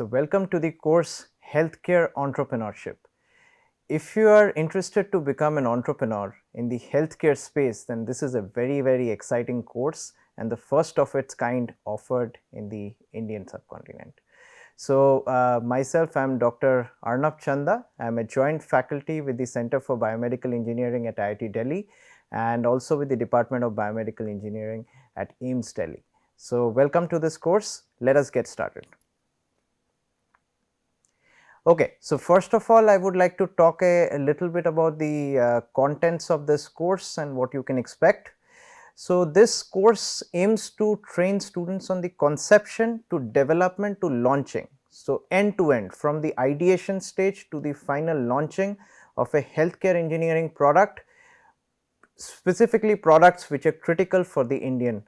So, welcome to the course Healthcare Entrepreneurship. If you are interested to become an entrepreneur in the healthcare space, then this is a very exciting course and the first of its kind offered in the Indian subcontinent. So, myself, I am Dr. Arnab Chanda. I am a joint faculty with the Center for Biomedical Engineering at IIT Delhi and also with the Department of Biomedical Engineering at AIIMS Delhi. So, welcome to this course. Let us get started. Okay, so first of all, I would like to talk a little bit about the contents of this course and what you can expect. So, this course aims to train students on the conception to development to launching. So, end to end, from the ideation stage to the final launching of a healthcare engineering product, specifically products which are critical for the Indian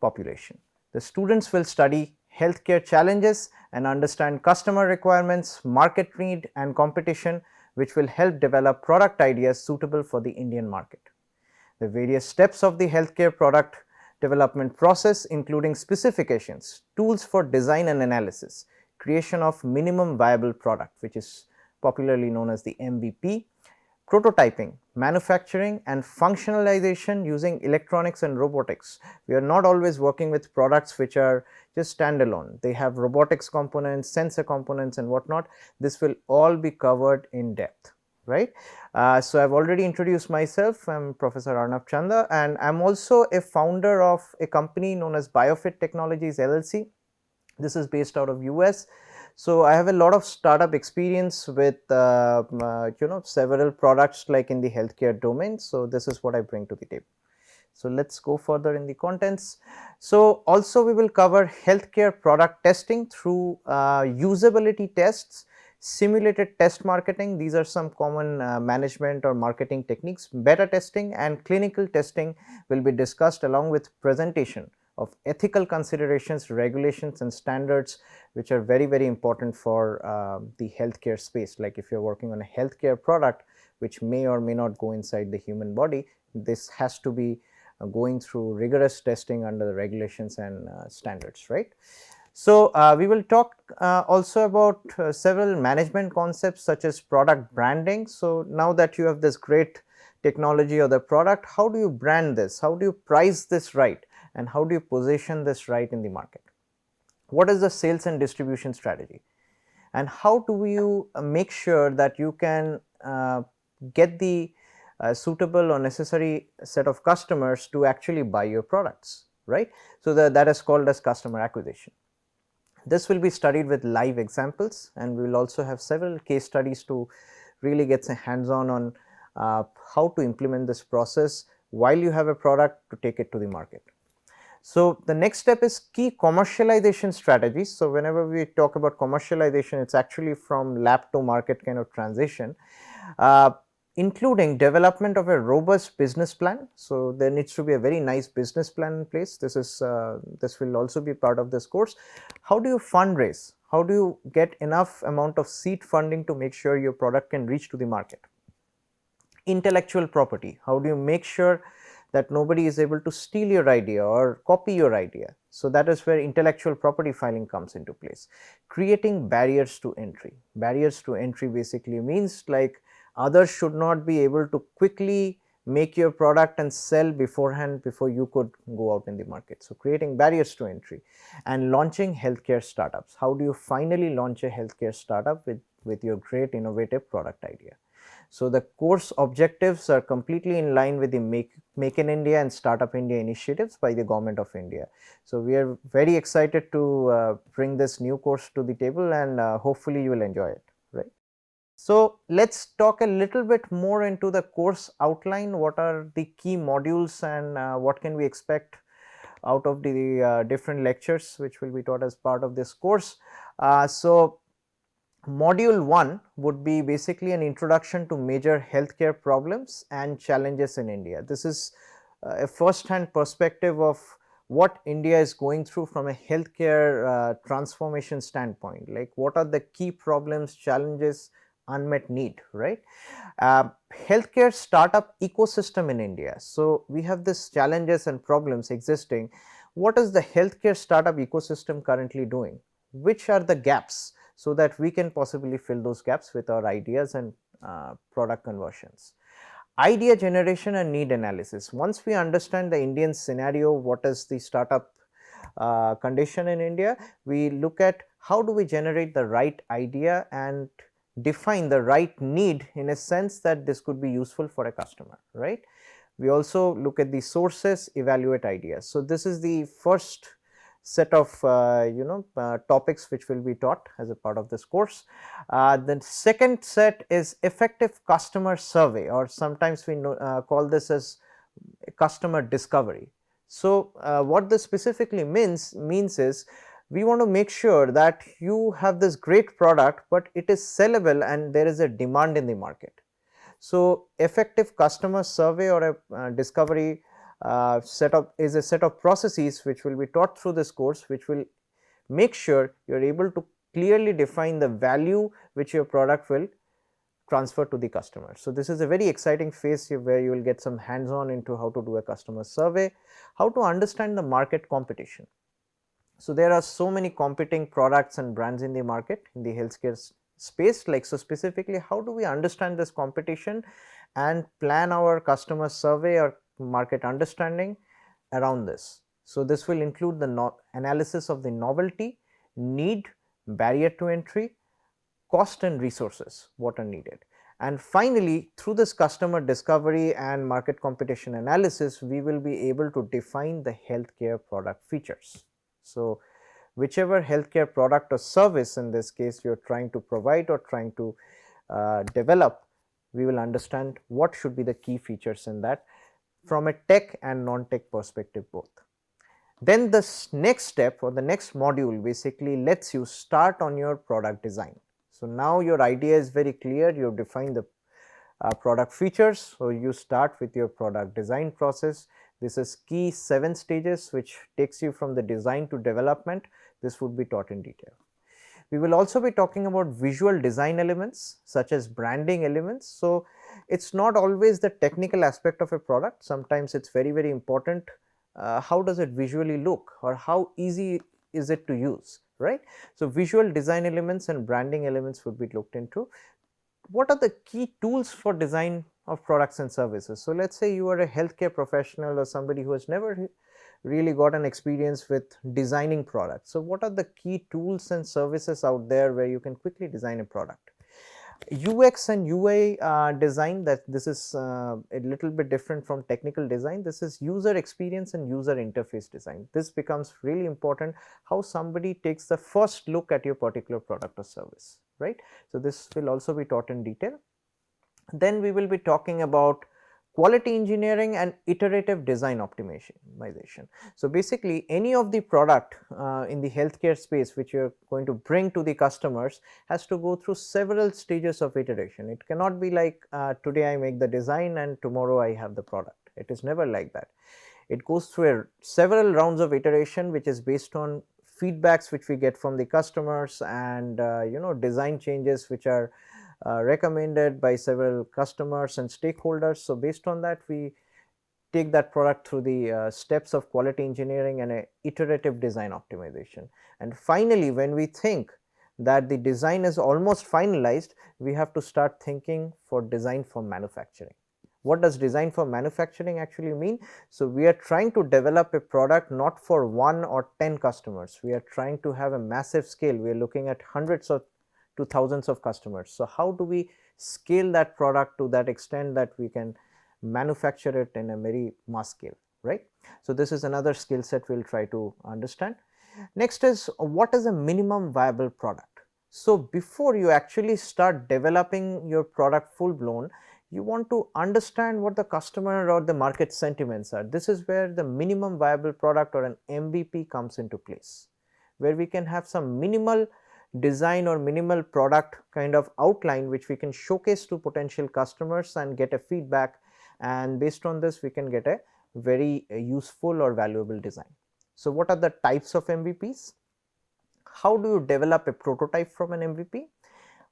population. The students will study healthcare challenges and understand customer requirements, market need and competition, which will help develop product ideas suitable for the Indian market. The various steps of the healthcare product development process, including specifications, tools for design and analysis, creation of minimum viable product, which is popularly known as the MVP, prototyping, manufacturing and functionalization using electronics and robotics. We are not always working with products which are just standalone. They have robotics components, sensor components and whatnot. This will all be covered in depth, right. So, I have already introduced myself. I am Professor Arnab Chanda and I am also a founder of a company known as BioFit Technologies LLC. This is based out of US. So, I have a lot of startup experience with several products like in the healthcare domain. So, this is what I bring to the table. So, let us go further in the contents. So, also we will cover healthcare product testing through usability tests, simulated test marketing. These are some common management or marketing techniques. Beta testing and clinical testing will be discussed along with presentation of ethical considerations, regulations and standards which are very important for the healthcare space. Like if you are working on a healthcare product which may or may not go inside the human body, this has to be going through rigorous testing under the regulations and standards, right. So, we will talk also about several management concepts such as product branding. So, now that you have this great technology or the product, how do you brand this? How do you price this right? And how do you position this right in the market? What is the sales and distribution strategy? And how do you make sure that you can get the suitable or necessary set of customers to actually buy your products, right. So, that is called as customer acquisition. This will be studied with live examples and we will also have several case studies to really get some hands on how to implement this process while you have a product to take it to the market. So, the next step is key commercialization strategies. So, whenever we talk about commercialization, it is actually from lab to market kind of transition, including development of a robust business plan. So, there needs to be a very nice business plan in place. This will also be part of this course. How do you fundraise? How do you get enough amount of seed funding to make sure your product can reach to the market? Intellectual property. How do you make sure that nobody is able to steal your idea or copy your idea? So, that is where intellectual property filing comes into place. Creating barriers to entry. Barriers to entry basically means like others should not be able to quickly make your product and sell beforehand before you could go out in the market. So, creating barriers to entry and launching healthcare startups. How do you finally launch a healthcare startup with your great innovative product idea? So, the course objectives are completely in line with the Make in India and Startup India initiatives by the Government of India. So, we are very excited to bring this new course to the table and hopefully you will enjoy it, right. So, let us talk a little bit more into the course outline. What are the key modules and what can we expect out of the different lectures which will be taught as part of this course. So, Module 1 would be basically an introduction to major healthcare problems and challenges in India. This is a first hand perspective of what India is going through from a healthcare transformation standpoint, like what are the key problems, challenges, unmet need, right. Healthcare startup ecosystem in India. So, we have this challenges and problems existing. What is the healthcare startup ecosystem currently doing? Which are the gaps? so that we can possibly fill those gaps with our ideas and product conversions. Idea generation and need analysis. Once we understand the Indian scenario, what is the startup condition in India, we look at how do we generate the right idea and define the right need, in a sense that this could be useful for a customer, right. We also look at the sources, evaluate ideas. So, this is the first set of topics which will be taught as a part of this course. The second set is effective customer survey, or sometimes we call this as customer discovery. So, what this specifically means is we want to make sure that you have this great product, but it is sellable and there is a demand in the market. So, effective customer survey or a discovery setup is a set of processes which will be taught through this course, which will make sure you are able to clearly define the value which your product will transfer to the customer. So, this is a very exciting phase where you will get some hands on into how to do a customer survey, how to understand the market competition. So, there are so many competing products and brands in the market in the healthcare space, like, so specifically how do we understand this competition and plan our customer survey or market understanding around this. So, this will include the analysis of the novelty, need, barrier to entry, cost and resources what are needed. And finally, through this customer discovery and market competition analysis, we will be able to define the healthcare product features. So, whichever healthcare product or service in this case you are trying to provide or trying to develop, we will understand what should be the key features in that from a tech and non-tech perspective both. Then the next step or the next module basically lets you start on your product design. So, now your idea is very clear, you have defined the product features. So, you start with your product design process. This is key 7 stages which takes you from the design to development. This would be taught in detail. We will also be talking about visual design elements such as branding elements. So, it is not always the technical aspect of a product, sometimes it is very important how does it visually look or how easy is it to use, right. So, visual design elements and branding elements would be looked into. What are the key tools for design of products and services? So, let us say you are a healthcare professional or somebody who has never really got an experience with designing products. So, what are the key tools and services out there where you can quickly design a product? UX and UI design, that this is a little bit different from technical design. This is user experience and user interface design. This becomes really important, how somebody takes the first look at your particular product or service, right. So, this will also be taught in detail. Then we will be talking about quality engineering and iterative design optimization. So, basically any of the product in the healthcare space which you are going to bring to the customers has to go through several stages of iteration. It cannot be like today I make the design and tomorrow I have the product. It is never like that. It goes through several rounds of iteration which is based on feedbacks which we get from the customers and design changes which are recommended by several customers and stakeholders. So, based on that we take that product through the steps of quality engineering and a iterative design optimization. And finally, when we think that the design is almost finalized, we have to start thinking for design for manufacturing. What does design for manufacturing actually mean? So, we are trying to develop a product not for 1 or 10 customers, we are trying to have a massive scale, we are looking at hundreds of to thousands of customers. So, how do we scale that product to that extent that we can manufacture it in a very mass scale, right. So, this is another skill set we will try to understand. Next is what is a minimum viable product. So, before you actually start developing your product full blown, you want to understand what the customer or the market sentiments are. This is where the minimum viable product or an MVP comes into place, where we can have some minimal design or minimal product kind of outline which we can showcase to potential customers and get a feedback, and based on this we can get a very useful or valuable design. So, what are the types of MVPs? How do you develop a prototype from an MVP?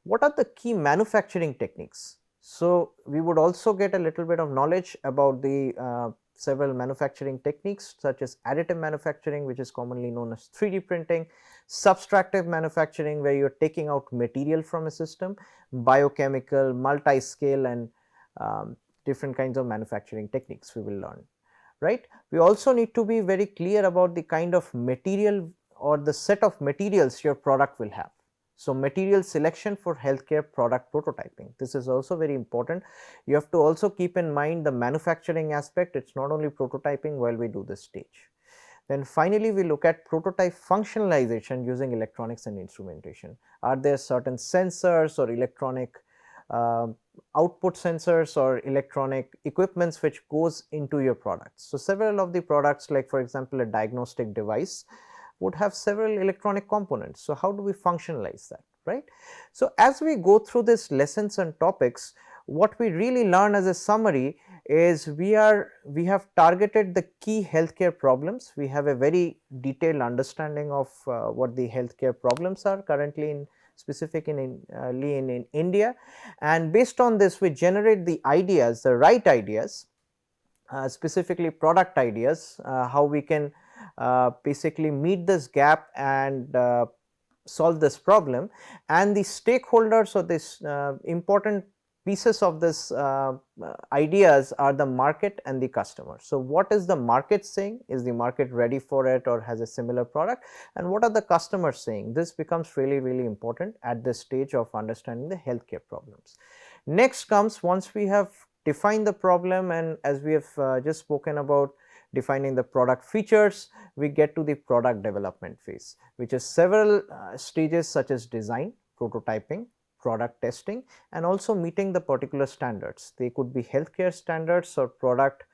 What are the key manufacturing techniques? So, we would also get a little bit of knowledge about the several manufacturing techniques such as additive manufacturing, which is commonly known as 3D printing, subtractive manufacturing where you are taking out material from a system, biochemical, multi-scale and different kinds of manufacturing techniques we will learn, right. We also need to be very clear about the kind of material or the set of materials your product will have. So, material selection for healthcare product prototyping, this is also very important. You have to also keep in mind the manufacturing aspect, it is not only prototyping while we do this stage. Then finally, we look at prototype functionalization using electronics and instrumentation. Are there certain sensors or electronic uh, output sensors or electronic equipments which goes into your products. So, several of the products like for example, a diagnostic device would have several electronic components. So, how do we functionalize that, right? So, as we go through this lessons and topics, what we really learn as a summary is we have targeted the key healthcare problems. We have a very detailed understanding of what the healthcare problems are currently in specific in India, and based on this we generate the ideas, the right ideas, specifically product ideas, how we can basically meet this gap and solve this problem, and the stakeholders or this important pieces of this ideas are the market and the customer. So, what is the market saying? Is the market ready for it or has a similar product, and what are the customers saying? This becomes really important at this stage of understanding the healthcare problems. Next comes, once we have defined the problem and as we have just spoken about defining the product features, we get to the product development phase, which is several stages such as design, prototyping, product testing, and also meeting the particular standards. They could be healthcare standards or product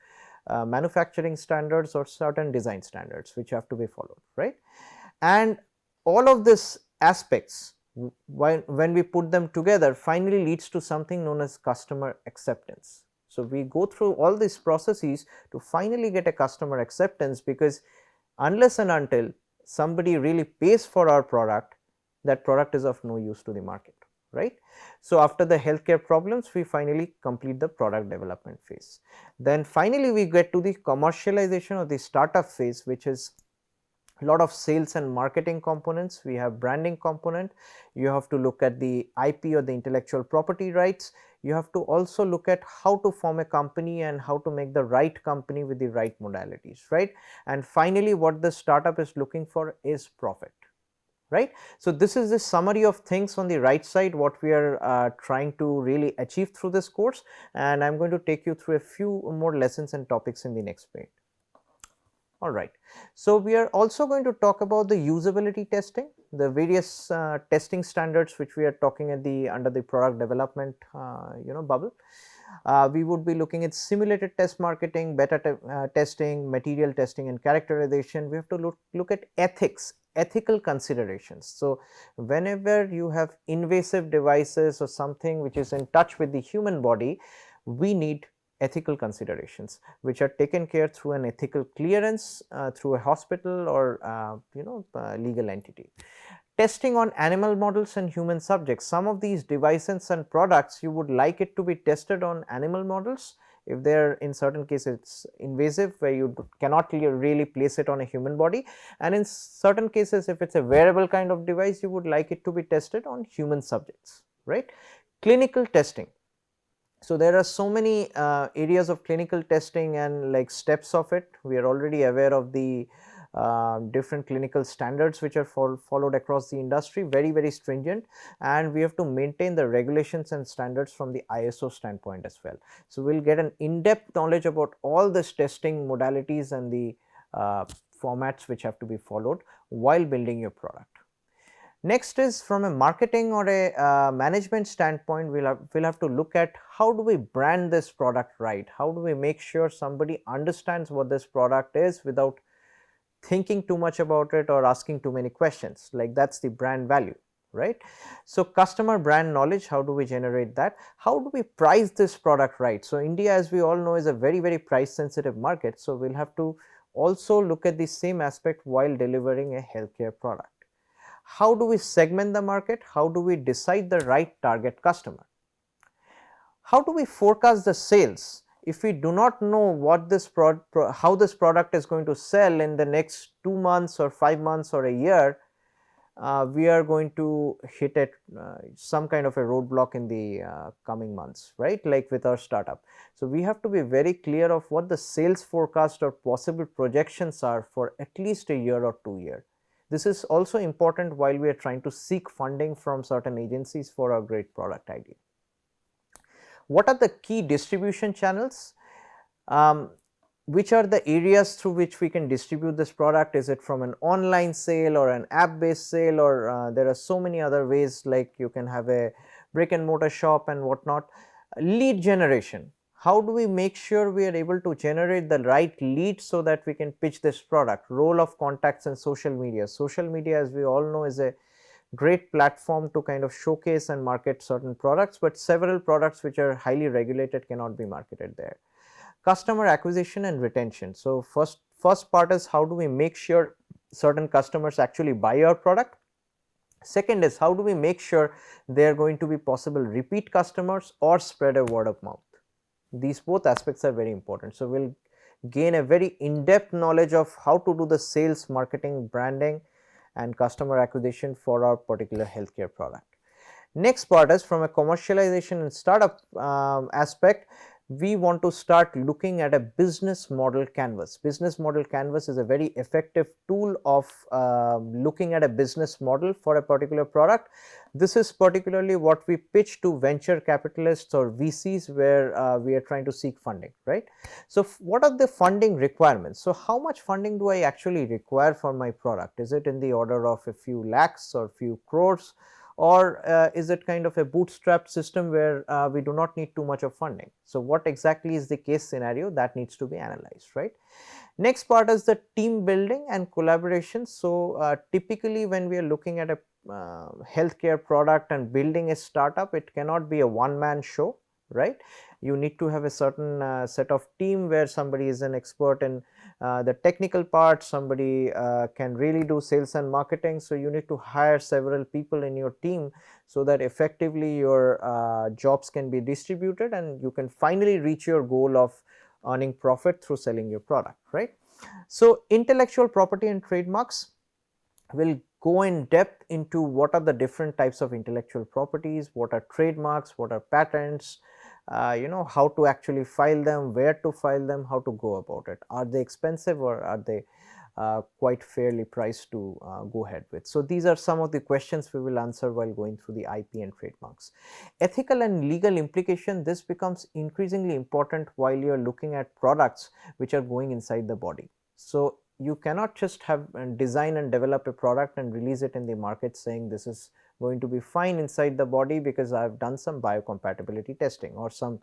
manufacturing standards or certain design standards which have to be followed, right. And all of these aspects, when we put them together, finally leads to something known as customer acceptance. So, we go through all these processes to finally get a customer acceptance, because unless and until somebody really pays for our product, that product is of no use to the market, right. So, after the healthcare problems, we finally complete the product development phase. Then finally, we get to the commercialization or the startup phase, which is a lot of sales and marketing components. We have branding component, you have to look at the IP or the intellectual property rights, you have to also look at how to form a company and how to make the right company with the right modalities, right. And finally, what the startup is looking for is profit, right. So, this is the summary of things on the right side what we are trying to really achieve through this course, and I am going to take you through a few more lessons and topics in the next page. All right. So, we are also going to talk about the usability testing, the various testing standards which we are talking at the under the product development bubble. We would be looking at simulated test marketing, beta testing, material testing and characterization. We have to look at ethics, ethical considerations. So, whenever you have invasive devices or something which is in touch with the human body, we need ethical considerations which are taken care through an ethical clearance through a hospital or legal entity. Testing on animal models and human subjects. Some of these devices and products you would like it to be tested on animal models if they are in certain cases invasive where you cannot really place it on a human body, and in certain cases if it is a wearable kind of device you would like it to be tested on human subjects, right. Clinical testing. So, there are so many areas of clinical testing and like steps of it. We are already aware of the different clinical standards which are followed across the industry, very stringent, and we have to maintain the regulations and standards from the ISO standpoint as well. So, we will get an in-depth knowledge about all this testing modalities and the formats which have to be followed while building your product. Next is from a marketing or a management standpoint, we'll have to look at how do we brand this product right, how do we make sure somebody understands what this product is without thinking too much about it or asking too many questions, like that is the brand value, right. So, customer brand knowledge, how do we generate that, how do we price this product right. So, India as we all know is a very price sensitive market. So, we will have to also look at the same aspect while delivering a healthcare product. How do we segment the market? How do we decide the right target customer? How do we forecast the sales if we do not know what this how this product is going to sell in the next 2 months or 5 months or a year, we are going to hit at some kind of a roadblock in the coming months, right, like with our startup. So, we have to be very clear of what the sales forecast or possible projections are for at least a year or 2 years. This is also important while we are trying to seek funding from certain agencies for our great product idea. What are the key distribution channels? Which are the areas through which we can distribute this product? Is it from an online sale or an app based sale, or there are so many other ways, like you can have a brick and mortar shop and whatnot. Lead generation. How do we make sure we are able to generate the right leads so that we can pitch this product? Role of contacts and social media. Social media, as we all know, is a great platform to kind of showcase and market certain products, but several products which are highly regulated cannot be marketed there. Customer acquisition and retention. So, first part is how do we make sure certain customers actually buy our product. Second is how do we make sure they are going to be possible repeat customers or spread a word of mouth. These both aspects are very important. So, we will gain a very in-depth knowledge of how to do the sales, marketing, branding and customer acquisition for our particular healthcare product. Next part is from a commercialization and startup aspect, we want to start looking at a business model canvas. Business model canvas is a very effective tool of looking at a business model for a particular product. This is particularly what we pitch to venture capitalists or VCs where we are trying to seek funding, right. So, what are the funding requirements? So, how much funding do I actually require for my product? Is it in the order of a few lakhs or few crores? Or is it kind of a bootstrapped system where we do not need too much of funding? So, what exactly is the case scenario that needs to be analyzed, right? Next part is the team building and collaboration. So, typically when we are looking at a healthcare product and building a startup, it cannot be a one-man show, right? You need to have a certain set of team where somebody is an expert in the technical part, somebody can really do sales and marketing. So, you need to hire several people in your team so that effectively your jobs can be distributed and you can finally reach your goal of earning profit through selling your product, right. So, intellectual property and trademarks will go in depth into what are the different types of intellectual properties, what are trademarks, what are patents, how to actually file them, where to file them, how to go about it. Are they expensive or are they quite fairly priced to go ahead with? So, these are some of the questions we will answer while going through the IP and trademarks. Ethical and legal implication, this becomes increasingly important while you are looking at products which are going inside the body. So, you cannot just have design and develop a product and release it in the market saying this is going to be fine inside the body because I have done some biocompatibility testing or some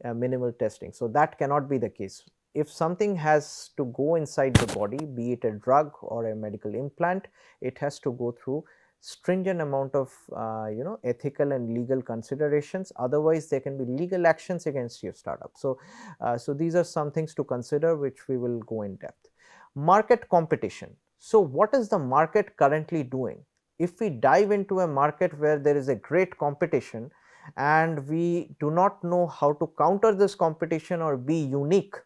minimal testing. So, that cannot be the case. If something has to go inside the body, be it a drug or a medical implant, it has to go through stringent amount of ethical and legal considerations, otherwise there can be legal actions against your startup. So, these are some things to consider which we will go in depth. Market competition. So, what is the market currently doing? If we dive into a market where there is a great competition and we do not know how to counter this competition or be unique,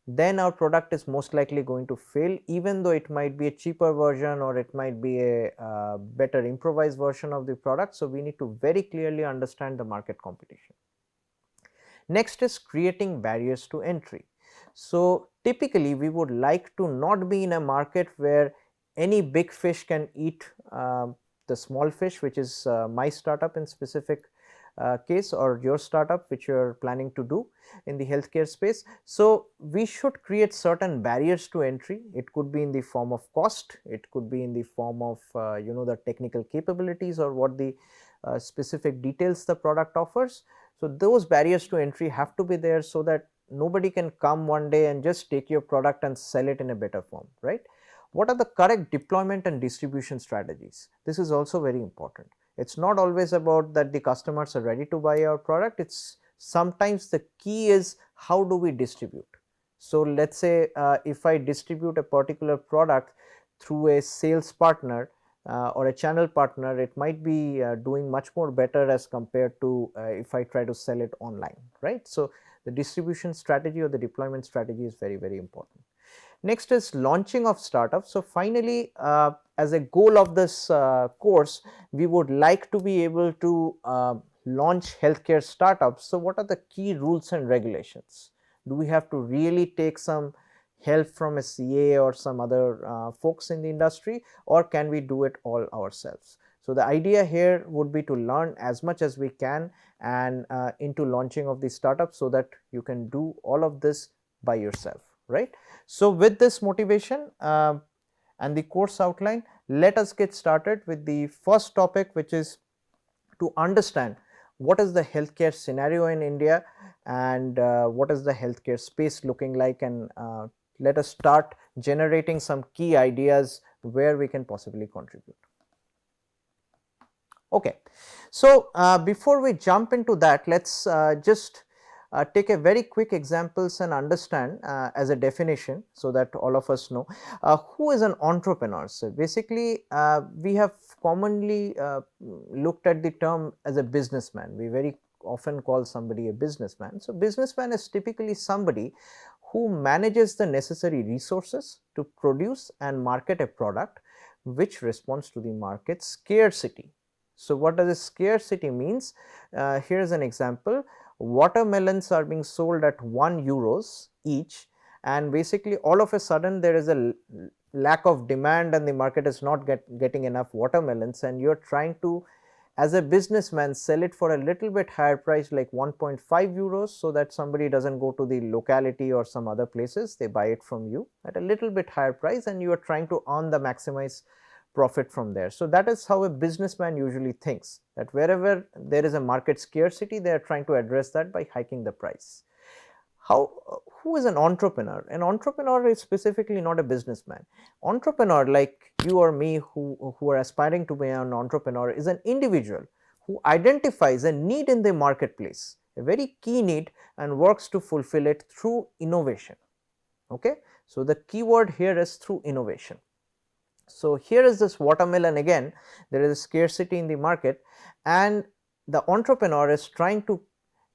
then our product is most likely going to fail, even though it might be a cheaper version or it might be a better improvised version of the product. So, we need to very clearly understand the market competition. Next is creating barriers to entry. So, typically we would like to not be in a market where any big fish can eat the small fish, which is my startup in specific case, or your startup which you are planning to do in the healthcare space. So, we should create certain barriers to entry. It could be in the form of cost, it could be in the form of the technical capabilities or what the specific details the product offers. So, those barriers to entry have to be there so that nobody can come one day and just take your product and sell it in a better form, right. What are the correct deployment and distribution strategies? This is also very important. It is not always about that the customers are ready to buy our product, it is sometimes the key is how do we distribute. So, let us say if I distribute a particular product through a sales partner or a channel partner, it might be doing much more better as compared to if I try to sell it online, right. So, The distribution strategy or the deployment strategy is very, very important. Next is launching of startups. So, finally, as a goal of this course, we would like to be able to launch healthcare startups. So, what are the key rules and regulations? Do we have to really take some help from a CA or some other folks in the industry, or can we do it all ourselves? So, the idea here would be to learn as much as we can and into launching of these startups, so that you can do all of this by yourself, right. So, with this motivation and the course outline, let us get started with the first topic, which is to understand what is the healthcare scenario in India and what is the healthcare space looking like, and let us start generating some key ideas where we can possibly contribute. Okay. So, before we jump into that, let us just take a very quick examples and understand as a definition, so that all of us know who is an entrepreneur. So, basically we have commonly looked at the term as a businessman. We very often call somebody a businessman. So, businessman is typically somebody who manages the necessary resources to produce and market a product which responds to the market scarcity. So, what does scarcity means? Here is an example. Watermelons are being sold at €1 each, and basically all of a sudden there is a lack of demand and the market is not getting enough watermelons, and you are trying to, as a businessman, sell it for a little bit higher price, like €1.5, so that somebody does not go to the locality or some other places, they buy it from you at a little bit higher price, and you are trying to earn the maximize profit from there. So, that is how a businessman usually thinks, that wherever there is a market scarcity, they are trying to address that by hiking the price. Who is an entrepreneur? An entrepreneur is specifically not a businessman. Entrepreneur, like you or me who are aspiring to be an entrepreneur, is an individual who identifies a need in the marketplace, a very key need, and works to fulfill it through innovation. Okay? So, the keyword here is through innovation. So, here is this watermelon again, there is a scarcity in the market, and the entrepreneur is trying to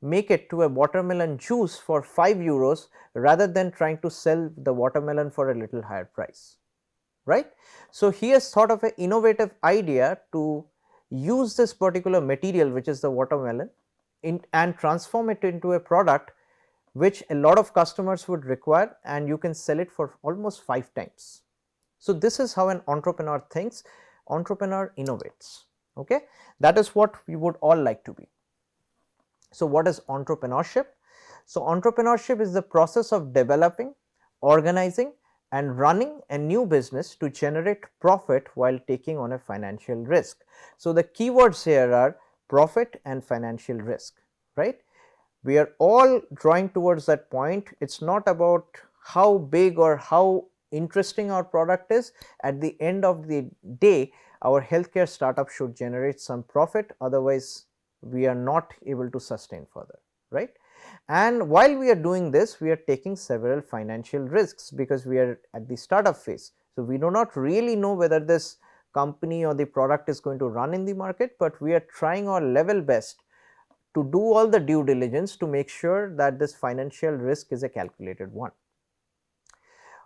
make it to a watermelon juice for €5 rather than trying to sell the watermelon for a little higher price, right. So, he has thought of an innovative idea to use this particular material, which is the watermelon, and transform it into a product which a lot of customers would require, and you can sell it for almost 5 times. So, this is how an entrepreneur thinks. Entrepreneur innovates. Okay? That is what we would all like to be. So, what is entrepreneurship? So, entrepreneurship is the process of developing, organizing and running a new business to generate profit while taking on a financial risk. So, the keywords here are profit and financial risk, right. We are all drawing towards that point. It is not about how big or how interesting our product is. At the end of the day, our healthcare startup should generate some profit, otherwise we are not able to sustain further, right. And while we are doing this, we are taking several financial risks, because we are at the startup phase. So, we do not really know whether this company or the product is going to run in the market, but we are trying our level best to do all the due diligence to make sure that this financial risk is a calculated one.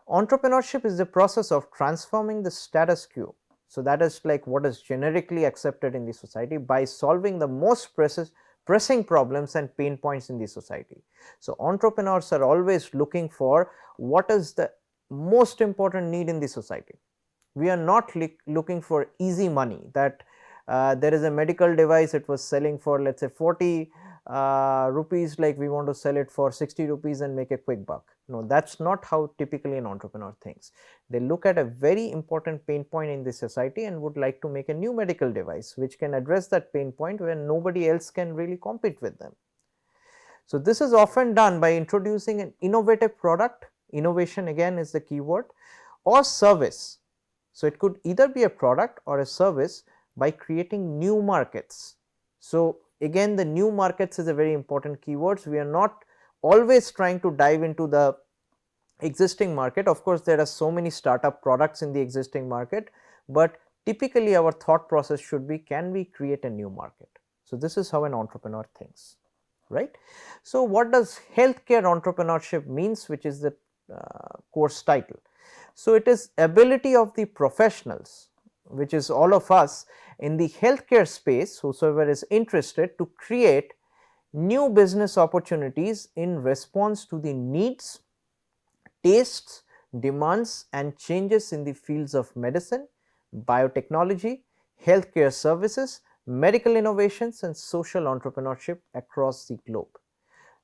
Entrepreneurship is the process of transforming the status quo. So, that is like what is generically accepted in the society, by solving the most pressing problems and pain points in the society. So, entrepreneurs are always looking for what is the most important need in the society. We are not looking for easy money, that there is a medical device, it was selling for, let us say, 40 rupees, like we want to sell it for 60 rupees and make a quick buck. No, that is not how typically an entrepreneur thinks. They look at a very important pain point in the society and would like to make a new medical device which can address that pain point when nobody else can really compete with them. So, this is often done by introducing an innovative product. Innovation again is the keyword, or service. So, it could either be a product or a service, by creating new markets. So, again the new markets is a very important keyword. We are not always trying to dive into the existing market. Of course, there are so many startup products in the existing market, but typically our thought process should be, can we create a new market? So, this is how an entrepreneur thinks, right? So, what does healthcare entrepreneurship means, which is the course title? So, it is ability of the professionals, which is all of us in the healthcare space, whosoever is interested, to create new business opportunities in response to the needs, tastes, demands and changes in the fields of medicine, biotechnology, healthcare services, medical innovations and social entrepreneurship across the globe.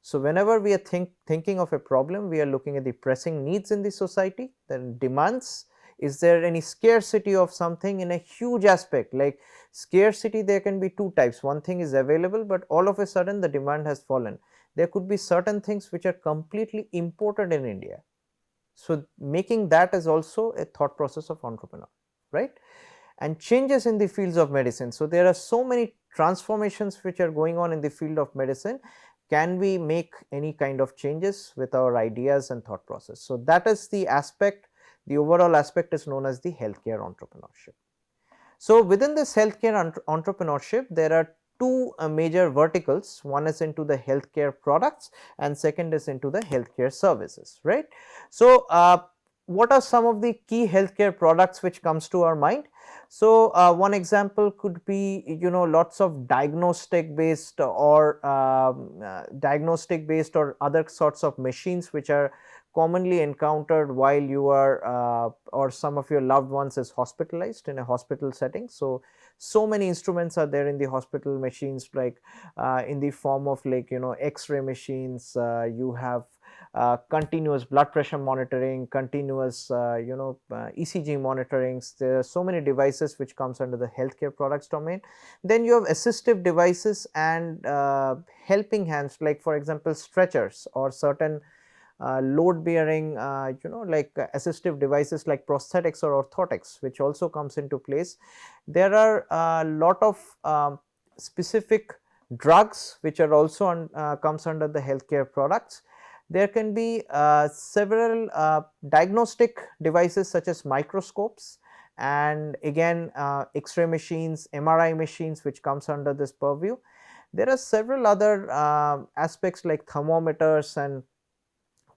So, whenever we are thinking of a problem, we are looking at the pressing needs in the society, then demands. Is there any scarcity of something in a huge aspect? Like scarcity, there can be two types. One thing is available, but all of a sudden the demand has fallen. There could be certain things which are completely imported in India. So, making that is also a thought process of entrepreneur, right? And changes in the fields of medicine. So, there are so many transformations which are going on in the field of medicine. Can we make any kind of changes with our ideas and thought process? So, that is the aspect, the overall aspect is known as the healthcare entrepreneurship. So, within this healthcare entrepreneurship, there are two major verticals. One is into the healthcare products and second is into the healthcare services, right. So, what are some of the key healthcare products which comes to our mind? So, one example could be, lots of diagnostic based or other sorts of machines which are commonly encountered while you are or some of your loved ones is hospitalized in a hospital setting. So, so many instruments are there in the hospital, machines like in the form of like X-ray machines, you have continuous blood pressure monitoring, continuous ECG monitorings. There are so many devices which comes under the healthcare products domain. Then you have assistive devices and helping hands, like for example stretchers or certain load bearing like assistive devices like prosthetics or orthotics, which also comes into place. There are a lot of specific drugs which are also comes under the healthcare products. There can be several diagnostic devices such as microscopes and again X-ray machines, MRI machines which comes under this purview. There are several other aspects like thermometers and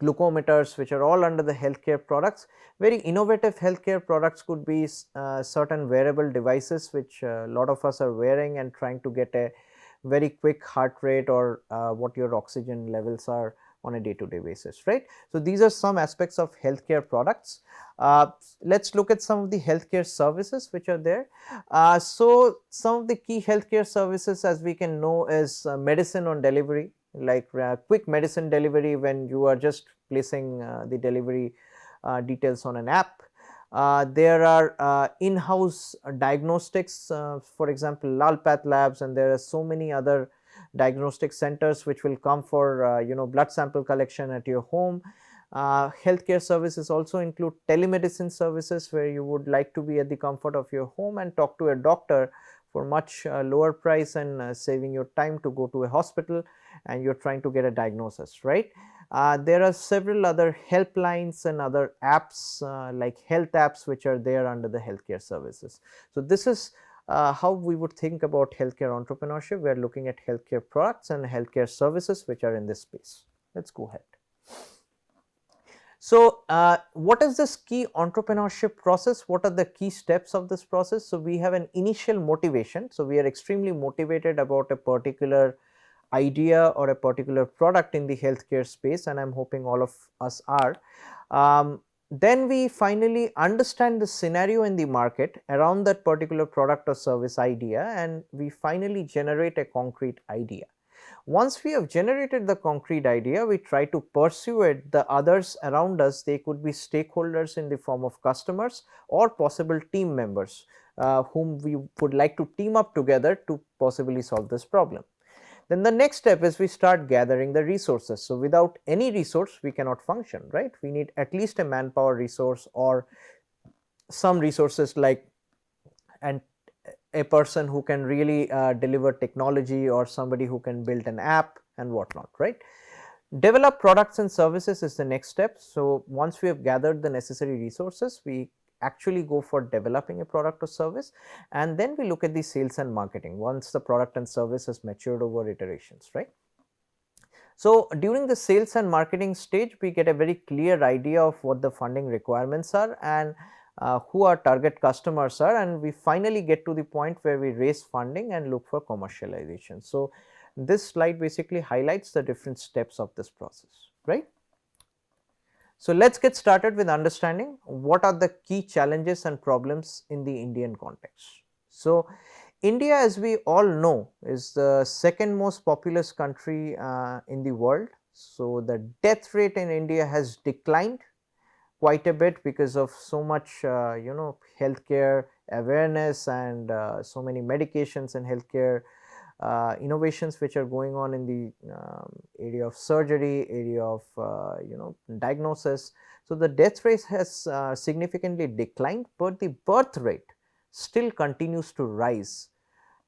glucometers which are all under the healthcare products. Very innovative healthcare products could be certain wearable devices which a lot of us are wearing and trying to get a very quick heart rate or what your oxygen levels are on a day-to-day basis, right. So, these are some aspects of healthcare products. Let us look at some of the healthcare services which are there. So, some of the key healthcare services as we can know is medicine on delivery, like quick medicine delivery when you are just placing the delivery details on an app. There are in-house diagnostics, for example Lal Path Labs, and there are so many other diagnostic centers which will come for blood sample collection at your home. Healthcare services also include telemedicine services where you would like to be at the comfort of your home and talk to a doctor for much lower price and saving your time to go to a hospital and you are trying to get a diagnosis, right. There are several other helplines and other apps like health apps which are there under the healthcare services. So, this is how we would think about healthcare entrepreneurship. We are looking at healthcare products and healthcare services which are in this space. Let us go ahead. So, what is this key entrepreneurship process? What are the key steps of this process? So, we have an initial motivation. So, we are extremely motivated about a particular idea or a particular product in the healthcare space, and I am hoping all of us are. Then we finally understand the scenario in the market around that particular product or service idea, and we finally generate a concrete idea. Once we have generated the concrete idea, we try to persuade the others around us. They could be stakeholders in the form of customers or possible team members whom we would like to team up together to possibly solve this problem. Then the next step is we start gathering the resources. So, without any resource we cannot function, right. We need at least a manpower resource or some resources like a person who can really deliver technology or somebody who can build an app and whatnot, right. Develop products and services is the next step. So, once we have gathered the necessary resources, we actually go for developing a product or service, and then we look at the sales and marketing once the product and service has matured over iterations, right. So, during the sales and marketing stage, we get a very clear idea of what the funding requirements are and who our target customers are, and we finally get to the point where we raise funding and look for commercialization. So, this slide basically highlights the different steps of this process, right. So, let us get started with understanding what are the key challenges and problems in the Indian context. So, India, as we all know, is the second most populous country in the world. So, the death rate in India has declined quite a bit because of so much healthcare awareness and so many medications and healthcare innovations which are going on in the area of surgery, area of diagnosis. So, the death rate has significantly declined, but the birth rate still continues to rise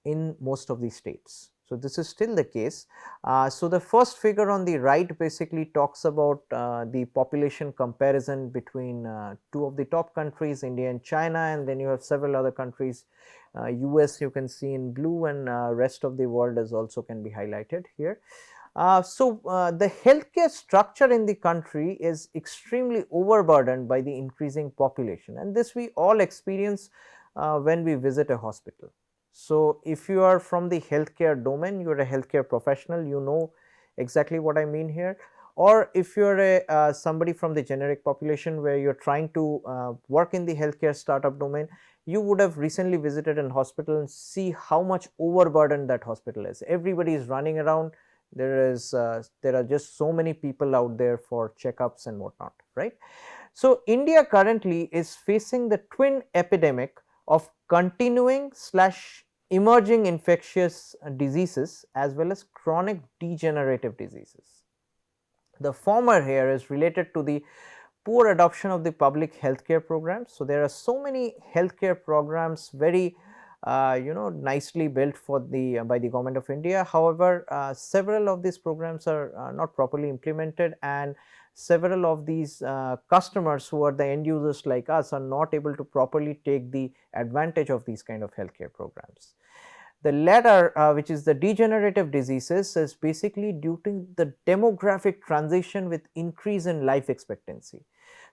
in most of the states. So, this is still the case. So, the first figure on the right basically talks about the population comparison between two of the top countries, India and China, and then you have several other countries, US you can see in blue, and rest of the world is also can be highlighted here. The healthcare structure in the country is extremely overburdened by the increasing population, and this we all experience when we visit a hospital. So, if you are from the healthcare domain, you are a healthcare professional, you know exactly what I mean here, or if you are a somebody from the generic population where you are trying to work in the healthcare startup domain, you would have recently visited an hospital and see how much overburdened that hospital is. Everybody is running around, there are just so many people out there for checkups and whatnot, right. So, India currently is facing the twin epidemic of continuing / emerging infectious diseases as well as chronic degenerative diseases. The former here is related to the poor adoption of the public healthcare programs. So, there are so many healthcare programs very nicely built for the by the government of India. However, several of these programs are not properly implemented, and several of these customers who are the end users like us are not able to properly take the advantage of these kind of healthcare programs. The latter, which is the degenerative diseases, is basically due to the demographic transition with increase in life expectancy.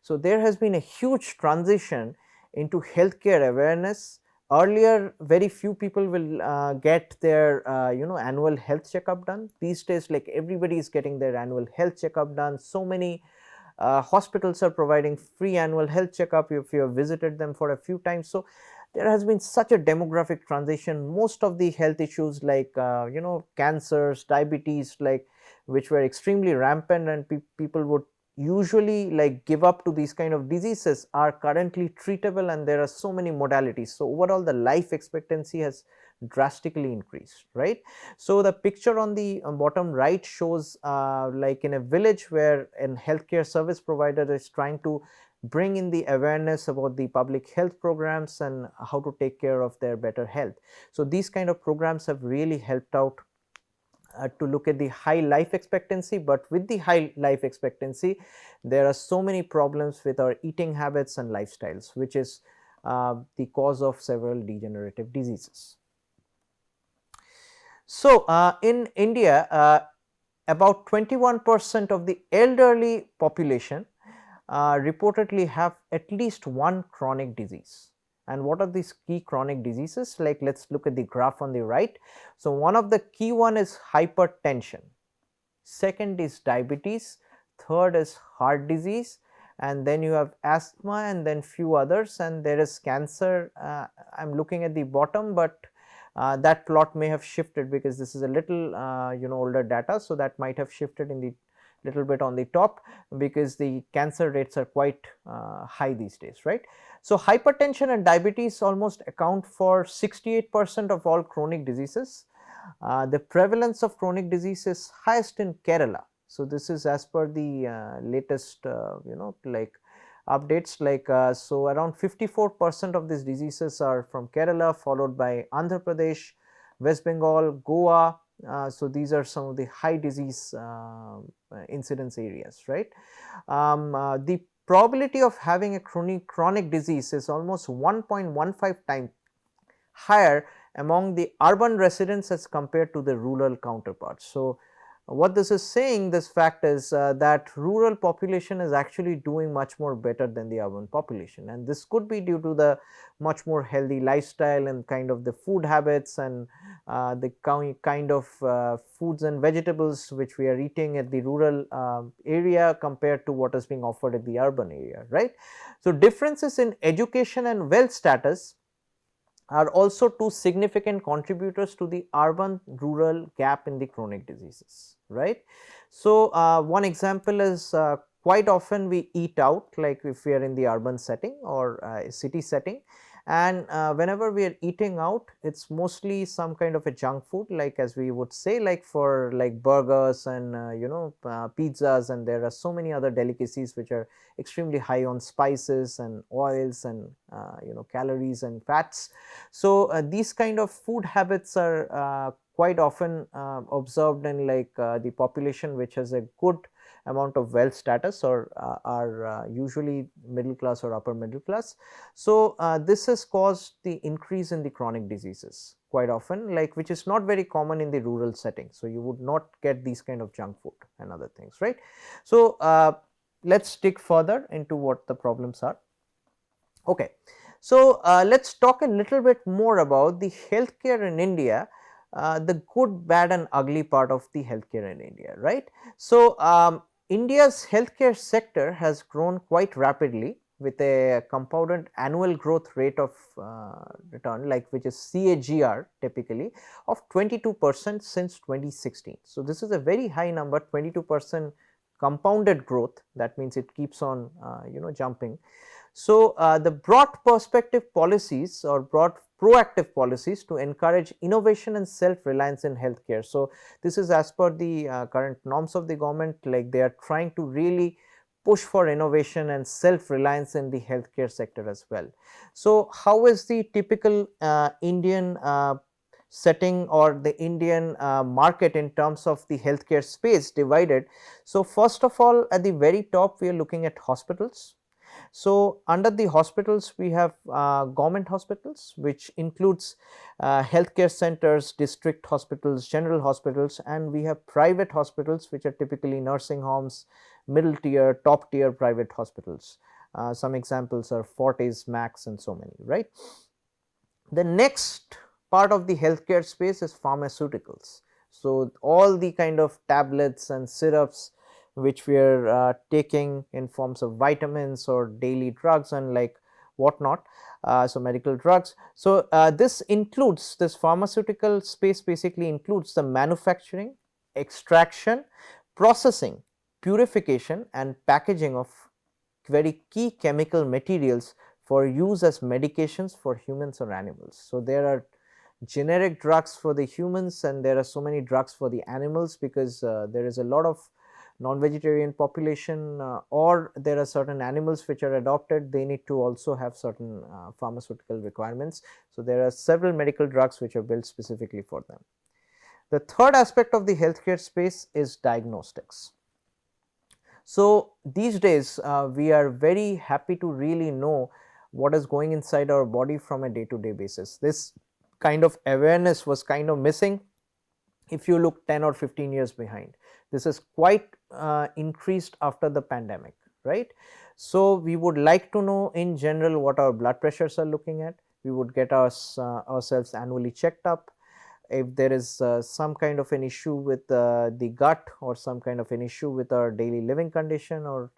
So, there has been a huge transition into healthcare awareness. Earlier, very few people will get their annual health checkup done. These days, like everybody is getting their annual health checkup done. So many hospitals are providing free annual health checkup if you have visited them for a few times. So, there has been such a demographic transition. Most of the health issues like cancers, diabetes, like which were extremely rampant and people would usually like give up to these kind of diseases are currently treatable, and there are so many modalities. So, overall the life expectancy has drastically increased, right. So, the picture on the bottom right shows like in a village where a healthcare service provider is trying to bring in the awareness about the public health programs and how to take care of their better health. So, these kind of programs have really helped out to look at the high life expectancy, but with the high life expectancy there are so many problems with our eating habits and lifestyles, which is the cause of several degenerative diseases. So, in India about 21% of the elderly population reportedly have at least one chronic disease. And what are these key chronic diseases? Like, let us look at the graph on the right. So, one of the key one is hypertension, second is diabetes, third is heart disease, and then you have asthma, and then few others, and there is cancer. I am looking at the bottom, but that plot may have shifted because this is a little older data. So, that might have shifted in the little bit on the top because the cancer rates are quite high these days, right. So, hypertension and diabetes almost account for 68% of all chronic diseases. The prevalence of chronic disease is highest in Kerala. So, this is as per the latest like updates, like so around 54% of these diseases are from Kerala, followed by Andhra Pradesh, West Bengal, Goa. So, these are some of the high disease incidence areas, right. The probability of having a chronic disease is almost 1.15 times higher among the urban residents as compared to the rural counterparts. So, What this is saying, this fact is that rural population is actually doing much more better than the urban population, and this could be due to the much more healthy lifestyle and kind of the food habits and the kind of foods and vegetables which we are eating at the rural area compared to what is being offered at the urban area, right. So, differences in education and wealth status are also two significant contributors to the urban rural gap in the chronic diseases, right. So, one example is quite often we eat out, like if we are in the urban setting or city setting, and whenever we are eating out, it is mostly some kind of a junk food, like as we would say, like for like burgers and pizzas, and there are so many other delicacies which are extremely high on spices and oils and calories and fats. So, these kind of food habits are quite often observed in like the population which has a good amount of wealth status or are usually middle class or upper middle class. So, this has caused the increase in the chronic diseases quite often, like which is not very common in the rural setting. So, you would not get these kind of junk food and other things, right. So, let us dig further into what the problems are. Okay. So, let us talk a little bit more about the healthcare in India, the good, bad and ugly part of the healthcare in India, right. So, India's healthcare sector has grown quite rapidly with a compounded annual growth rate of return, like which is CAGR typically of 22% since 2016. So, this is a very high number, 22% compounded growth, that means it keeps on jumping. So, the broad perspective policies or broad proactive policies to encourage innovation and self-reliance in healthcare. So, this is as per the current norms of the government, like they are trying to really push for innovation and self-reliance in the healthcare sector as well. So, how is the typical Indian setting or the Indian market in terms of the healthcare space divided? So, first of all, at the very top we are looking at hospitals. So, under the hospitals we have government hospitals, which includes healthcare centers, district hospitals, general hospitals, and we have private hospitals which are typically nursing homes, middle tier, top tier private hospitals. Some examples are Fortis, Max and so many, right. The next part of the healthcare space is pharmaceuticals. So, all the kind of tablets and syrups which we are taking in forms of vitamins or daily drugs and like whatnot, so medical drugs. So, this includes, this pharmaceutical space basically includes the manufacturing, extraction, processing, purification and packaging of very key chemical materials for use as medications for humans or animals. So, there are generic drugs for the humans and there are so many drugs for the animals, because there is a lot of non-vegetarian population or there are certain animals which are adopted, they need to also have certain pharmaceutical requirements. So, there are several medical drugs which are built specifically for them. The third aspect of the healthcare space is diagnostics. So, these days we are very happy to really know what is going inside our body from a day to day basis. This kind of awareness was kind of missing if you look 10 or 15 years behind. This is quite increased after the pandemic, right. So, we would like to know in general what our blood pressures are looking at. We would get ourselves annually checked up. If there is some kind of an issue with the gut or some kind of an issue with our daily living condition, or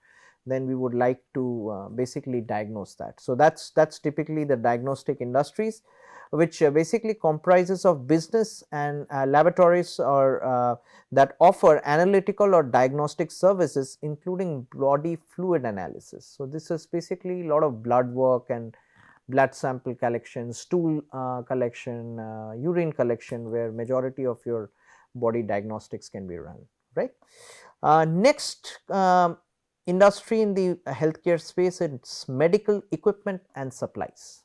then we would like to basically diagnose that. So, that is typically the diagnostic industries, which basically comprises of business and laboratories or that offer analytical or diagnostic services, including body fluid analysis. So, this is basically a lot of blood work and blood sample collection, stool collection, urine collection, where majority of your body diagnostics can be run, right. Next industry in the healthcare space is medical equipment and supplies.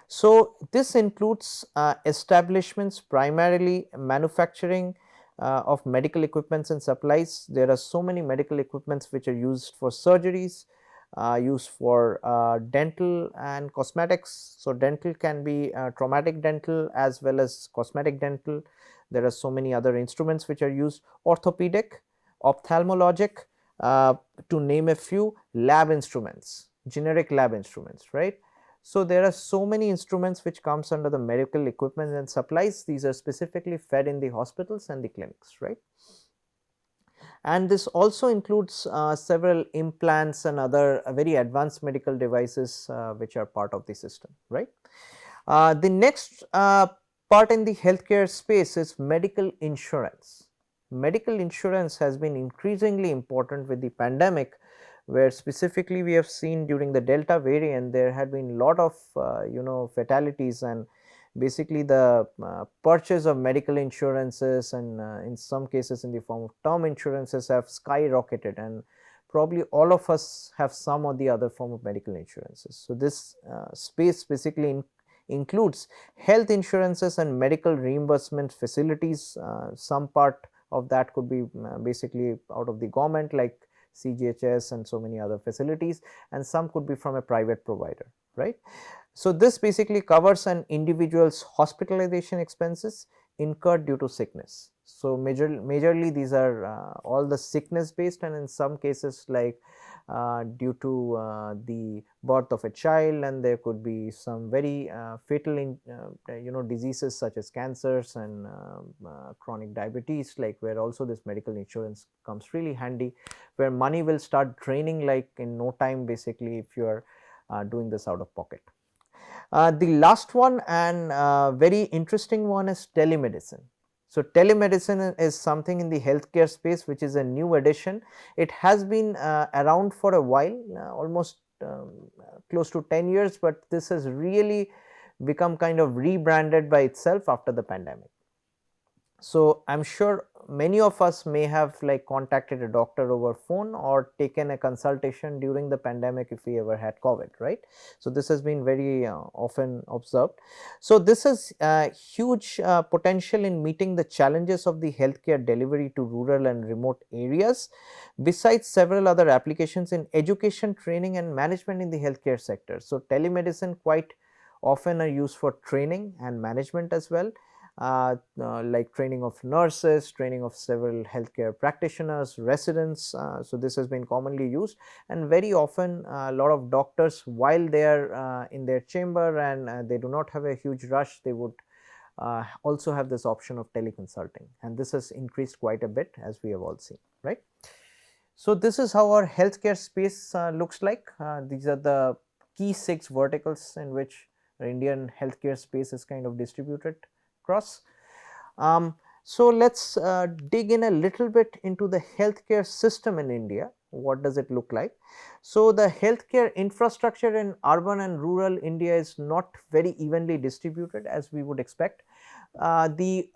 So, this includes establishments primarily manufacturing of medical equipments and supplies. There are so many medical equipments which are used for surgeries, used for dental and cosmetics. So, dental can be traumatic dental as well as cosmetic dental. There are so many other instruments which are used, orthopedic, ophthalmologic, uh, to name a few, lab instruments, generic lab instruments, right. So, there are so many instruments which comes under the medical equipment and supplies. These are specifically fed in the hospitals and the clinics, right. And this also includes several implants and other very advanced medical devices which are part of the system, right. The next part in the healthcare space is medical insurance. Medical insurance has been increasingly important with the pandemic, where specifically we have seen during the Delta variant there had been lot of fatalities, and basically the purchase of medical insurances and in some cases in the form of term insurances have skyrocketed, and probably all of us have some or the other form of medical insurances. So, this space basically includes health insurances and medical reimbursement facilities. Some part of that could be basically out of the government like CGHS and so many other facilities, and some could be from a private provider, right. So, this basically covers an individual's hospitalization expenses incurred due to sickness. So, majorly these are all the sickness based, and in some cases like due to the birth of a child, and there could be some very fatal diseases such as cancers and chronic diabetes, like where also this medical insurance comes really handy, where money will start draining like in no time basically if you are doing this out of pocket. The last one and very interesting one is telemedicine. So, telemedicine is something in the healthcare space which is a new addition. It has been around for a while, almost close to 10 years, but this has really become kind of rebranded by itself after the pandemic. So, I am sure many of us may have like contacted a doctor over phone or taken a consultation during the pandemic if we ever had COVID, right. So, this has been very often observed. So, this has huge potential in meeting the challenges of the healthcare delivery to rural and remote areas, besides several other applications in education, training and management in the healthcare sector. So, telemedicine quite often are used for training and management as well, like training of nurses, training of several healthcare practitioners, residents. So, this has been commonly used, and very often a lot of doctors, while they are in their chamber and they do not have a huge rush, they would also have this option of teleconsulting, and this has increased quite a bit as we have all seen, right. So, this is how our healthcare space looks like. These are the key 6 verticals in which the Indian healthcare space is kind of distributed across. So, let us dig in a little bit into the healthcare system in India. What does it look like? So, the healthcare infrastructure in urban and rural India is not very evenly distributed as we would expect. The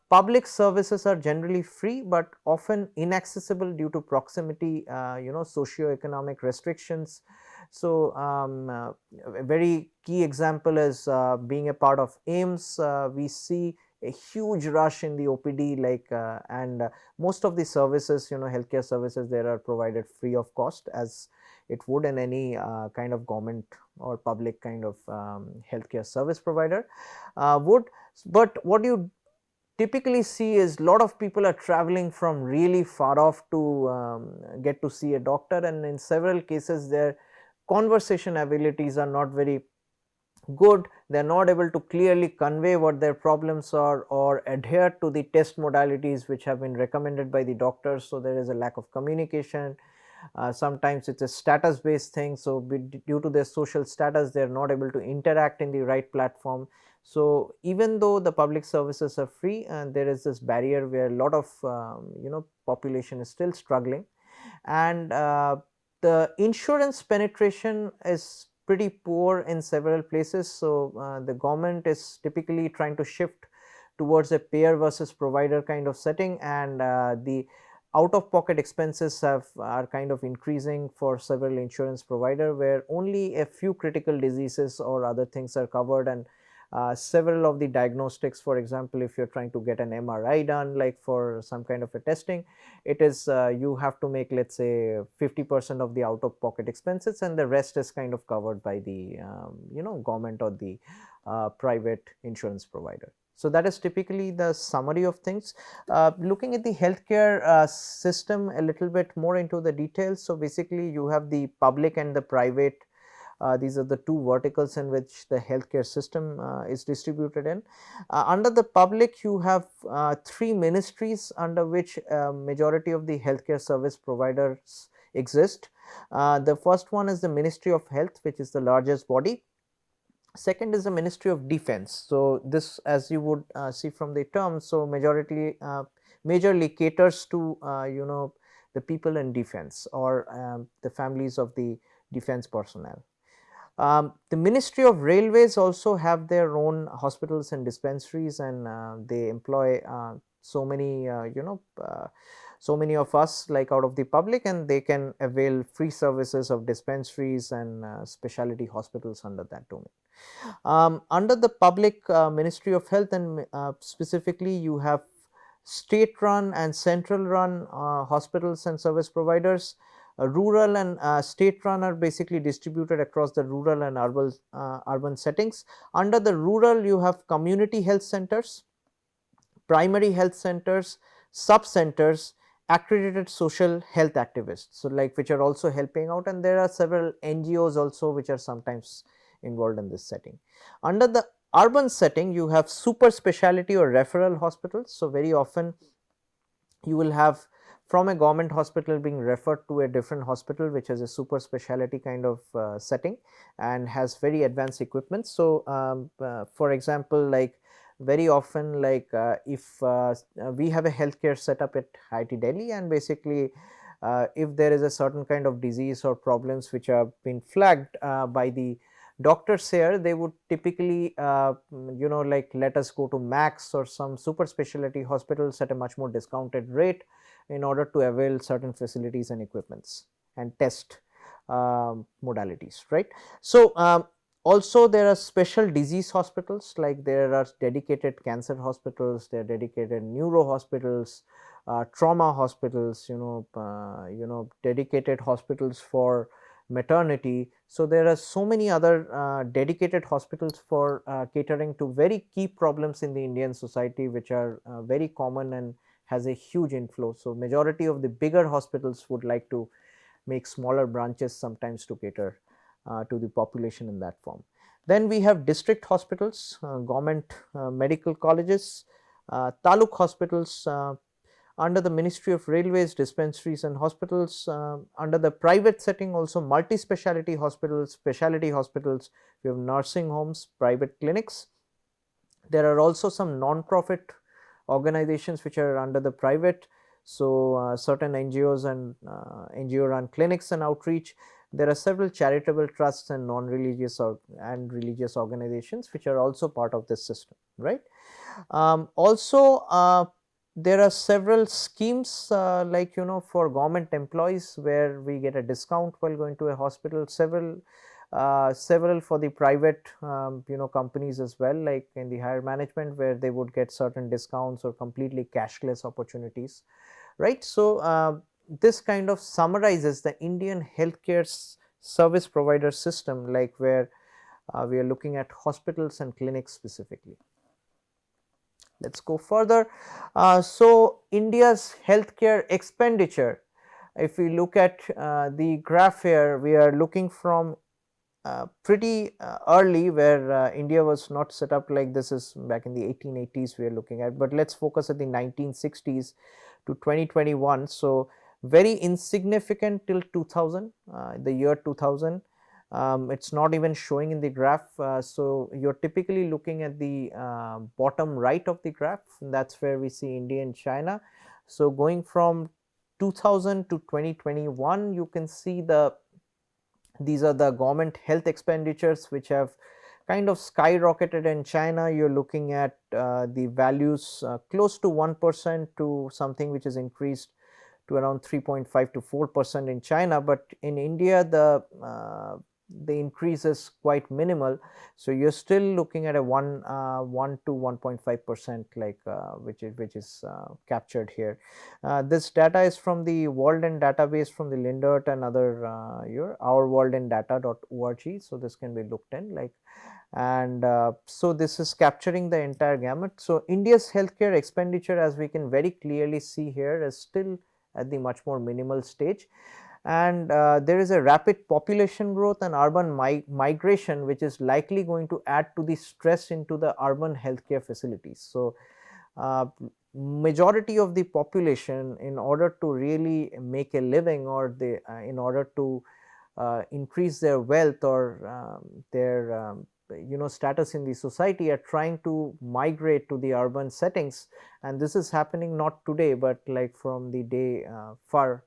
public services are generally free, but often inaccessible due to proximity, socio-economic restrictions. So, a very key example is being a part of AIIMS. We see a huge rush in the OPD, like and most of the services, healthcare services there are provided free of cost, as it would in any kind of government or public kind of healthcare service provider would. But what you typically see is lot of people are traveling from really far off to get to see a doctor, and in several cases their conversation abilities are not very good. They are not able to clearly convey what their problems are or adhere to the test modalities which have been recommended by the doctors. So, there is a lack of communication. Sometimes it is a status based thing. So, due to their social status, they are not able to interact in the right platform. So, even though the public services are free, and there is this barrier where a lot of population is still struggling, and the insurance penetration is pretty poor in several places. So, the government is typically trying to shift towards a payer versus provider kind of setting, and the out of pocket expenses are kind of increasing for several insurance provider, where only a few critical diseases or other things are covered, and Several of the diagnostics, for example, if you're trying to get an MRI done, like for some kind of a testing, it is you have to make, let's say, 50% of the out of pocket expenses, and the rest is kind of covered by the government or the private insurance provider. So that is typically the summary of things. Looking at the healthcare system a little bit more into the details. So basically you have the public and the private. These are the two verticals in which the healthcare system is distributed in. Under the public, you have three ministries under which majority of the healthcare service providers exist. The first one is the Ministry of Health, which is the largest body. Second is the Ministry of Defense. So this, as you would see from the term, so majorly caters to the people in defense, or the families of the defense personnel. The Ministry of Railways also have their own hospitals and dispensaries, and they employ so many so many of us, like out of the public, and they can avail free services of dispensaries and specialty hospitals under that domain. Under the public Ministry of Health, and specifically you have state run and central run hospitals and service providers. Rural and state run are basically distributed across the rural and urban settings. Under the rural, you have community health centers, primary health centers, sub centers, accredited social health activists, so like which are also helping out, and there are several NGOs also which are sometimes involved in this setting. Under the urban setting, you have super specialty or referral hospitals. So very often you will have from a government hospital being referred to a different hospital which has a super specialty kind of setting and has very advanced equipment. So for example, like very often, like if we have a healthcare setup at IIT Delhi, and basically if there is a certain kind of disease or problems which have been flagged by the doctors here, they would typically like let us go to Max or some super specialty hospitals at a much more discounted rate in order to avail certain facilities and equipments and test modalities, right. So also there are special disease hospitals, like there are dedicated cancer hospitals, there are dedicated neuro hospitals, trauma hospitals, dedicated hospitals for maternity. So there are so many other dedicated hospitals for catering to very key problems in the Indian society, which are very common and has a huge inflow. So majority of the bigger hospitals would like to make smaller branches sometimes to cater to the population in that form. Then we have district hospitals, government medical colleges, taluk hospitals, under the Ministry of Railways, dispensaries and hospitals. Under the private setting, also multi-speciality hospitals, specialty hospitals, we have nursing homes, private clinics. There are also some non-profit organizations which are under the private. So certain NGOs and NGO run clinics and outreach. There are several charitable trusts and non-religious and religious organizations which are also part of this system, right. Also there are several schemes like for government employees where we get a discount while going to a hospital, several for the private companies as well, like in the higher management, where they would get certain discounts or completely cashless opportunities, right. So this kind of summarizes the Indian healthcare service provider system, like where we are looking at hospitals and clinics specifically. Let us go further. So India's healthcare expenditure, if we look at the graph here, we are looking from pretty early, where India was not set up like this, is back in the 1880s we are looking at, but let us focus at the 1960s to 2021. So very insignificant till 2000, the year 2000. It is not even showing in the graph. So you are typically looking at the bottom right of the graph, that is where we see India and China. So going from 2000 to 2021, you can see these are the government health expenditures which have kind of skyrocketed in China. You are looking at the values close to 1% to something which is increased to around 3.5 to 4% in China, but in India the the increase is quite minimal. So you're still looking at a 1 to 1.5%, like which is captured here. This data is from the Walden database from the Lindert and other your ourworldindata.org. So this can be looked in, like, and so this is capturing the entire gamut. So India's healthcare expenditure, as we can very clearly see here, is still at the much more minimal stage, and there is a rapid population growth and urban migration, which is likely going to add to the stress into the urban healthcare facilities. So majority of the population, in order to really make a living, or they in order to increase their wealth or their status in the society, are trying to migrate to the urban settings, and this is happening not today, but like from the day far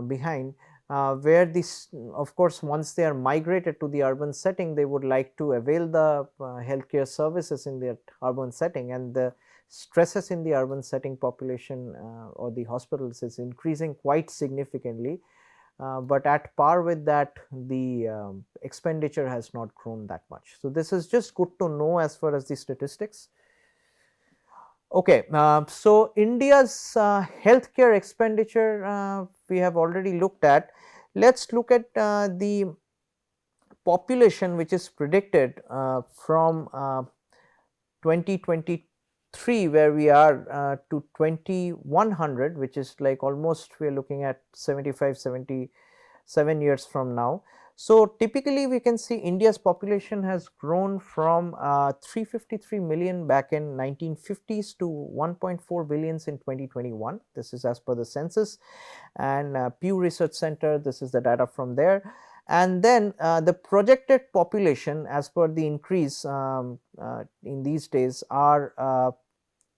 behind, where this, of course, once they are migrated to the urban setting, they would like to avail the healthcare services in the urban setting, and the stresses in the urban setting population or the hospitals is increasing quite significantly. But at par with that, the expenditure has not grown that much. So this is just good to know as far as the statistics. Okay, so India's healthcare expenditure we have already looked at. Let's look at the population which is predicted from 2023, where we are, to 2100, which is like almost we are looking at 77 years from now. So typically we can see India's population has grown from 353 million back in 1950s to 1.4 billions in 2021. This is as per the census and Pew Research Center. This is the data from there. And then the projected population as per the increase in these days are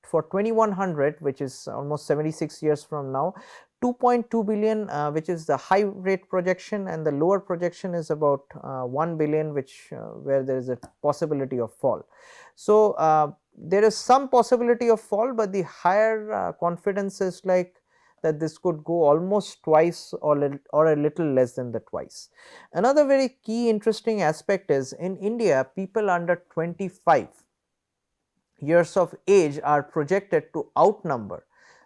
for 2100, which is almost 76 years from now, 2.2 billion, which is the high rate projection, and the lower projection is about 1 billion, which where there is a possibility of fall. So there is some possibility of fall, but the higher confidence is like that this could go almost twice or a little less than the twice. Another very key interesting aspect is, in India, people under 25 years of age are projected to outnumber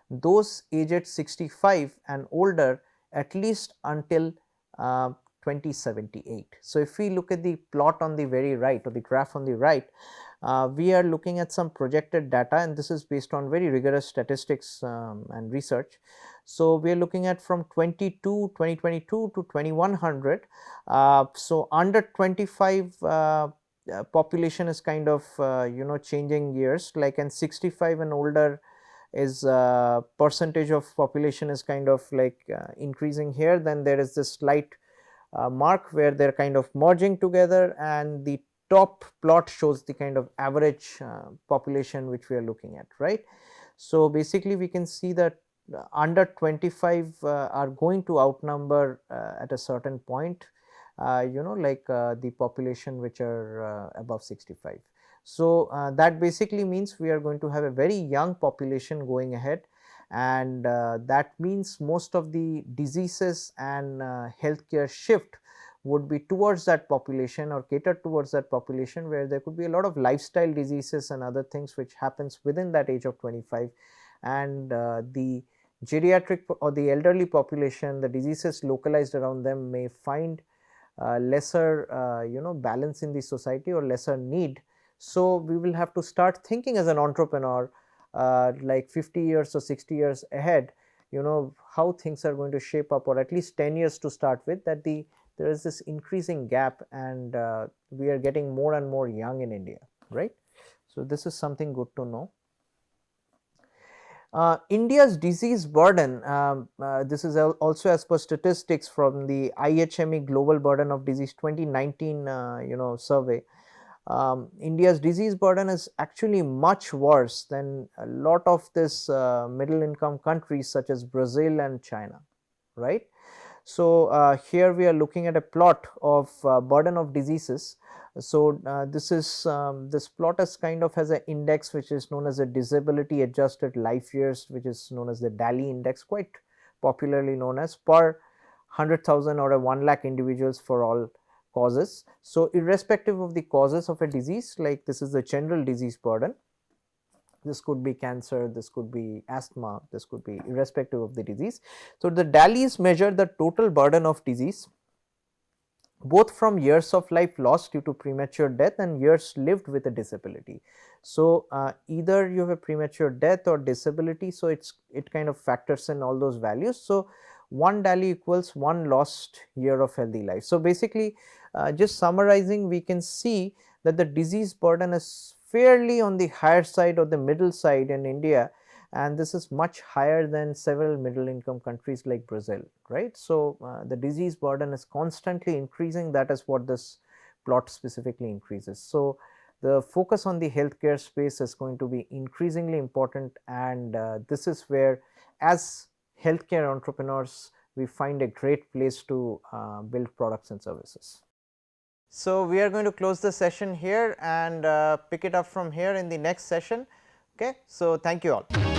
those aged 65 and older, at least until 2078. So if we look at the plot on the very right, or the graph on the right, we are looking at some projected data, and this is based on very rigorous statistics and research. So we are looking at from 2022 to 2100. So under 25 population is kind of changing years, like, and 65 and older is percentage of population is kind of like increasing here. Then there is this slight mark where they are kind of merging together, and the top plot shows the kind of average population which we are looking at, right. So basically we can see that under 25 are going to outnumber at a certain point, the population which are above 65. So that basically means we are going to have a very young population going ahead, and that means most of the diseases and healthcare shift would be towards that population, or catered towards that population, where there could be a lot of lifestyle diseases and other things which happens within that age of 25, and the geriatric or the elderly population, the diseases localized around them may find lesser balance in the society, or lesser need. So we will have to start thinking as an entrepreneur like 50 years or 60 years ahead, how things are going to shape up, or at least 10 years to start with, that there is this increasing gap, and we are getting more and more young in India, right. So this is something good to know. India's disease burden, this is also as per statistics from the IHME Global Burden of Disease 2019 survey. India's disease burden is actually much worse than a lot of this middle income countries such as Brazil and China, right. So here we are looking at a plot of burden of diseases. So this plot is kind of has an index which is known as a disability adjusted life years, which is known as the DALI index, quite popularly known as per 100,000 or a 1 lakh individuals for all causes. So, irrespective of the causes of a disease, like this is the general disease burden, this could be cancer, this could be asthma, this could be irrespective of the disease. So, the DALYs measure the total burden of disease both from years of life lost due to premature death and years lived with a disability. So, either you have a premature death or disability, so it kind of factors in all those values. So, one DALY equals one lost year of healthy life. So, basically just summarizing, we can see that the disease burden is fairly on the higher side or the middle side in India, and this is much higher than several middle income countries like Brazil, right. So, the disease burden is constantly increasing, that is what this plot specifically increases. So, the focus on the healthcare space is going to be increasingly important, and this is where, as healthcare entrepreneurs, we find a great place to build products and services. So, we are going to close the session here and pick it up from here in the next session. Okay. So, thank you all.